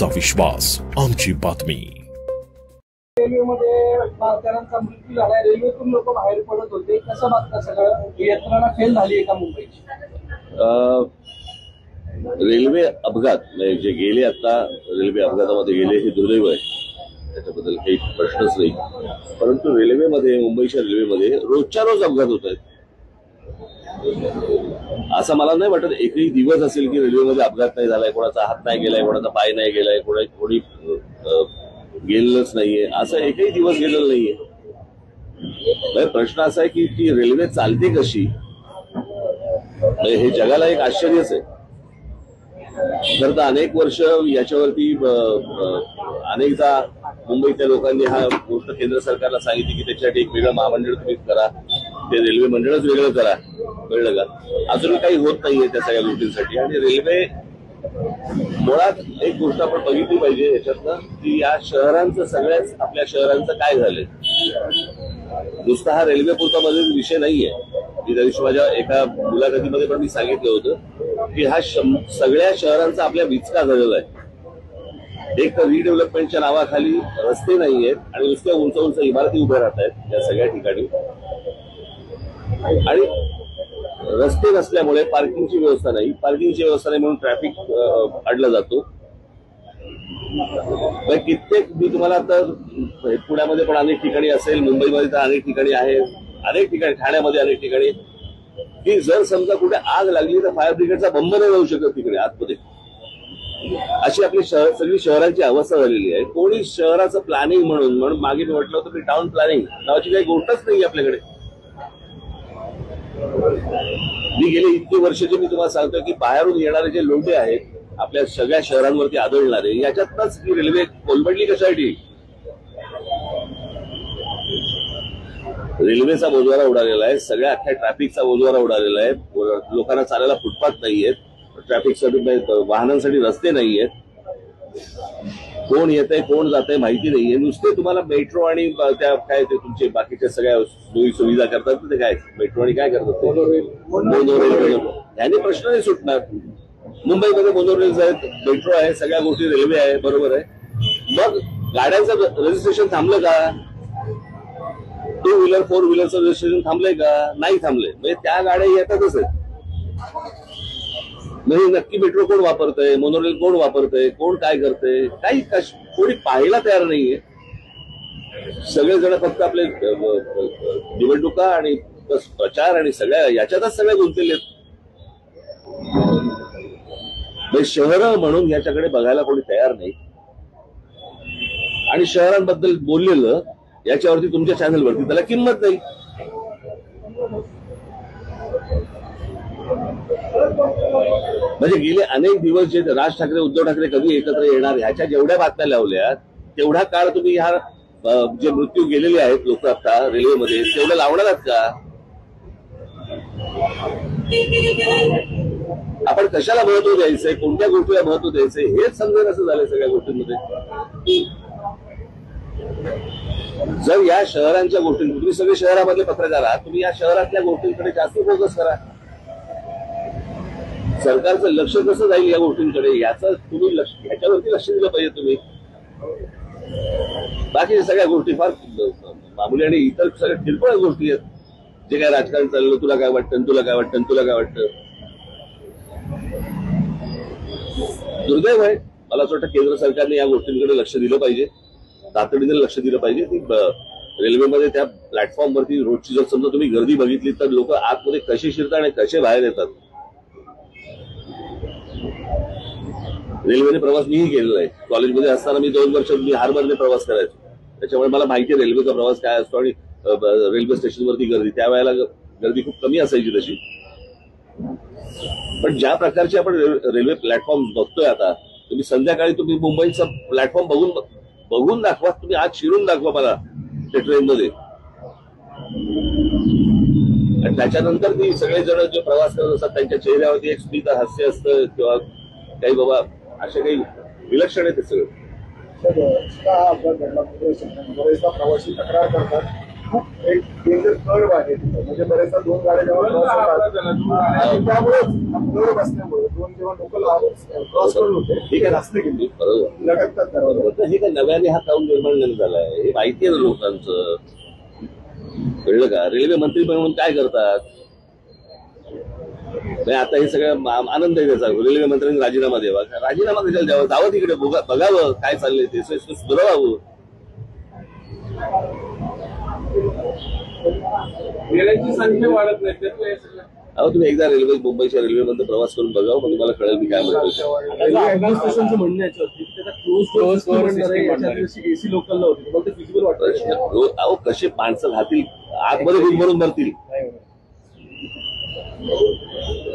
आमचा विश्वास, आमची बातमी। रेल्वेमध्ये भारतीयांचा मृत्यू झाला, रेल्वेतून लोक बाहेर पडत होते, कसं बघता सगळं? यंत्रणा फेल झाली आहे का मुंबईची? रेल्वे अपघात म्हणजे जे गेले आता रेल्वे अपघातामध्ये गेले हे दुर्दैव आहे, त्याच्याबद्दल काही प्रश्नच नाही। परंतु रेल्वेमध्ये, मुंबईच्या रेल्वेमध्ये रोजच्या रोज अपघात होत आहेत। असं मला नाही वाटत एकही दिवस असेल की रेल्वेमध्ये अपघात नाही झालाय, कोणाचा हात नाही गेलाय, कोणाचा पाय नाही गेलाय, कोणी गेलेलंच नाहीये, असं एकही दिवस गेलेलं नाहीये। प्रश्न असा आहे की ती रेल्वे चालते कशी, हे जगाला एक आश्चर्यच आहे। खरं तर अनेक वर्ष याच्यावरती अनेकदा मुंबईतल्या लोकांनी हा गोष्ट केंद्र सरकारला सांगितली की त्याच्यासाठी एक वेगळं महामंडळ तुम्ही करा, ते रेल्वे मंडळच वेगळं करा, कळलं का? अजूनही काही होत नाहीये त्या सगळ्या गोष्टींसाठी। आणि रेल्वे मुळात एक गोष्ट आपण बघितली पाहिजे याच्यातनं की या शहरांचं, सगळ्याच आपल्या शहरांचं काय झालंय। नुसता हा रेल्वे पुरता मध्ये विषय नाहीये। मी त्या दिवशी माझ्या एका मुलाखतीमध्ये पण मी सांगितलं होतं की हा सगळ्या शहरांचा आपल्या विचका झालेला आहे। एक तर रिडेव्हलपमेंटच्या नावाखाली रस्ते नाहीयेत आणि नुसत्या उंच उंच इमारती उभ्या राहत आहेत या सगळ्या ठिकाणी, आणि रस्ते नसल्यामुळे पार्किंगची व्यवस्था नाही, पार्किंगची व्यवस्था नाही म्हणून ट्रॅफिक अडला जातो। कित्येक, मी तुम्हाला तर पुण्यामध्ये पण अनेक ठिकाणी असेल, मुंबईमध्ये तर अनेक ठिकाणी आहे, अनेक ठिकाणी, ठाण्यामध्ये अनेक ठिकाणी, की जर समजा कुठे आग लागली तर फायर ब्रिगेडचा बंब नाही जाऊ शकत तिकडे आतमध्ये। अशी आपली सगळी शहरांची अवस्था झालेली आहे। कोणी शहराचं प्लॅनिंग म्हणून मागे मी म्हटलं होतं की टाउन प्लॅनिंग नावाची काही गोष्टच नाही आपल्याकडे। मी गेले इतकी वर्षाचे मी तुम्हाला सांगतो की बाहेरून येणारे जे लोंढे आहेत आपल्या सगळ्या शहरांवरती आदळणारे, याच्यातच ही रेल्वे कोलमडली कशासाठी? रेल्वेचा बोजवारा उडालेला आहे, सगळ्या अख्ख्या ट्रॅफिकचा बोजवारा उडालेला आहे। लोकांना चालायला फुटपाथ नाहीयेत, ट्रॅफिकसाठी वाहनांसाठी रस्ते नाहीयेत, कोण येतंय कोण जातंय माहिती नाहीये। नुसते तुम्हाला मेट्रो आणि त्या काय ते तुमचे बाकीच्या सगळ्या सोयी सुविधा करतात ते काय मेट्रो आणि काय करतात, मोनोरेल, याने प्रश्न नाही सुटणार। मुंबईमध्ये मोनोरेल्स आहेत, मेट्रो आहे, सगळ्या गोष्टी रेल्वे आहे, बरोबर आहे। मग गाड्यांचं रजिस्ट्रेशन थांबलं का? टू व्हीलर, फोर व्हीलरचं रजिस्ट्रेशन थांबलंय का? नाही थांबलंय। म्हणजे त्या गाड्या येतातच आहेत। म्हणजे नक्की मेट्रो कोण वापरतंय, मोनोरेल कोण वापरतंय, कोण काय करतंय, काही कोणी पाहायला तयार नाहीये। सगळेजण फक्त आपले निवडणुका आणि प्रचार आणि सगळ्या याच्यातच सगळे गुंतलेले आहेत। शहरं म्हणून याच्याकडे बघायला कोणी तयार नाही। आणि शहरांबद्दल बोललेलं याच्यावरती तुमच्या चॅनलवरती त्याला किंमत नाही। म्हणजे गेले अनेक दिवस जे राज ठाकरे, उद्धव ठाकरे कधी एकत्र येणार ह्याच्या जेवढ्या बातम्या लावल्या तेवढा काळ तुम्ही ह्या जे मृत्यू गेलेले आहेत लोक आता रेल्वेमध्ये तेवढं लावणार आहात का? आपण कशाला महत्व द्यायचंय, कोणत्या गोष्टीला महत्व द्यायचंय हेच समजेल असं झालंय सगळ्या गोष्टींमध्ये। जर या शहरांच्या गोष्टी, तुम्ही सगळे शहरामधले पत्रकार आहात, तुम्ही या शहरातल्या गोष्टींकडे जास्त फोकस करा। सरकारचं लक्ष कसं जाईल या गोष्टींकडे याचं तुम्ही ह्याच्यावरती लक्ष दिलं पाहिजे तुम्ही। बाकी सगळ्या गोष्टी फार मामूली आणि इतर सगळ्या किरकोळ गोष्टी आहेत, जे काय राजकारण चाललं, तुला काय वाटतं, तुला काय वाटतं, तुला काय वाटतं। दुर्दैव आहे। मला असं वाटतं केंद्र सरकारने या गोष्टींकडे लक्ष दिलं पाहिजे, तातडीने लक्ष दिलं पाहिजे की रेल्वेमध्ये त्या प्लॅटफॉर्मवरती रोजची जर समजा तुम्ही गर्दी बघितली तर लोक आतमध्ये कसे शिरतात आणि कसे बाहेर येतात। रेल्वेने प्रवास मीही केलेला आहे। कॉलेजमध्ये असताना मी 2 वर्ष मी हार्बरने प्रवास करायचो, त्याच्यामुळे मला माहिती आहे रेल्वेचा प्रवास काय असतो आणि रेल्वे स्टेशनवरती गर्दी, त्यावेळेला गर्दी खूप कमी असायची तशी। पण ज्या प्रकारचे आपण रेल्वे प्लॅटफॉर्म बघतोय आता, तुम्ही संध्याकाळी तुम्ही मुंबईचा प्लॅटफॉर्म बघून दाखवा, तुम्ही आज शिरून दाखवा मला ते ट्रेनमध्ये, आणि त्याच्यानंतर ती सगळेजण जे प्रवास करत असतात त्यांच्या चेहऱ्यावरती एक स्मित हास्य असतं किंवा काही बाबा असे काही विलक्षण आहे ते सगळं। प्रवासी तक्रार करतात खूप एक डेंजर कर्व आहे तिथं. म्हणजे बरेचदा दोन गाड्या जेव्हा क्रॉस होतात आणि त्यामुळे कर्व असल्यामुळे दोन जेव्हा लोकल क्रॉस करत होते ठीक आहे. रस्ते गेली बरोबर. लटकतात त्यावर. बरोबर. हे काय नव्याने हा काऊन निर्माण नाही झालाय, हे माहिती आहे ना लोकांचं. कळलं का? रेल्वे मंत्री म्हणून काय करतात? नाही, आता हे सगळं आनंद आहे त्याचा. रेल्वे मंत्र्यांनी राजीनामा द्यावा. राजीनामा कशाला द्यावा? जावं तिकडे, बघावं काय चाललंय ते, सुधारावं. रेल्वेची संख्या वाढत नाही त्याचं हे सगळं. अहो, तुम्ही एकदा मुंबईच्या रेल्वेमध्ये प्रवास करून बघावं, मग तुम्हाला कळेल मी काय म्हणतो. रेल्वे ऍडमिनिस्ट्रेशनचं म्हणणं याच्यावरती की त्याचा क्लोज एसी लोकलला होती. तुम्हाला ते फिजिबल वाटतं? अहो, कसे माणसं राहतील आतमध्ये घुस भरून भरतील?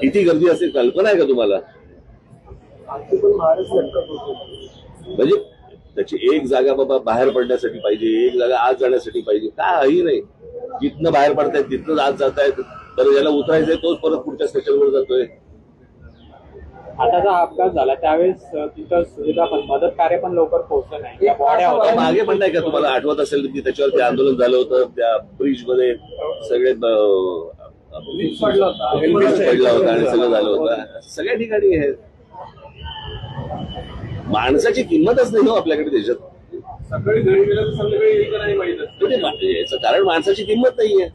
किती गर्दी असेल कल्पना आहे का तुम्हाला? म्हणजे त्याची एक जागा बाबा बाहेर पडण्यासाठी पाहिजे, एक जागा आत जाण्यासाठी पाहिजे. काही नाही, जिथनं बाहेर पडतायत तिथनं आत जातायत. तर ज्याला उतरायचंय तोच परत पुढच्या स्टेशनवर जातोय. आता जो अपघात झाला त्यावेळेस तिथं सुविधा पण मदत कार्य पण लवकर पोहोचलं नाही. त्या बॉड्या होत्या मागे पण नाही का तुम्हाला आठवत असेल की त्याच्यावरती आंदोलन झालं होतं, त्या ब्रिजमध्ये सगळे पडला होता. पडला होता आणि सगळं झालं होतं. सगळ्या ठिकाणी आहे. माणसाची किंमतच नाही हो आपल्याकडे देशात. सकाळी घरी गेलं तर संध्याकाळी येईल का नाही माहित असतं. याचं कारण माणसाची किंमत नाहीये.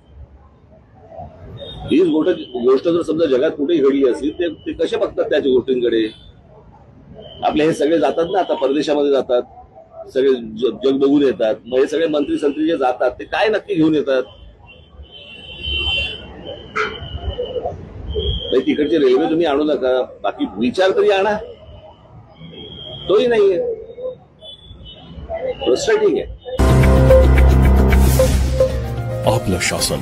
हीच गोष्ट जर समजा जगात कुठेही घडली असली ते कसे बघतात त्याच्या गोष्टींकडे? आपले हे सगळे जातात ना आता परदेशामध्ये जातात, सगळे जग बघून येतात. मग हे सगळे मंत्री संत्री जे जातात ते काय नक्की घेऊन येतात? तिकडची रेल्वे तुम्ही आणू नका, बाकी विचार तरी आणा. तोही नाहीये. फ्रस्ट्रेटिंग आहे. आपलं शासन,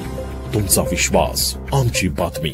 तुमचा विश्वास, आमची बातमी.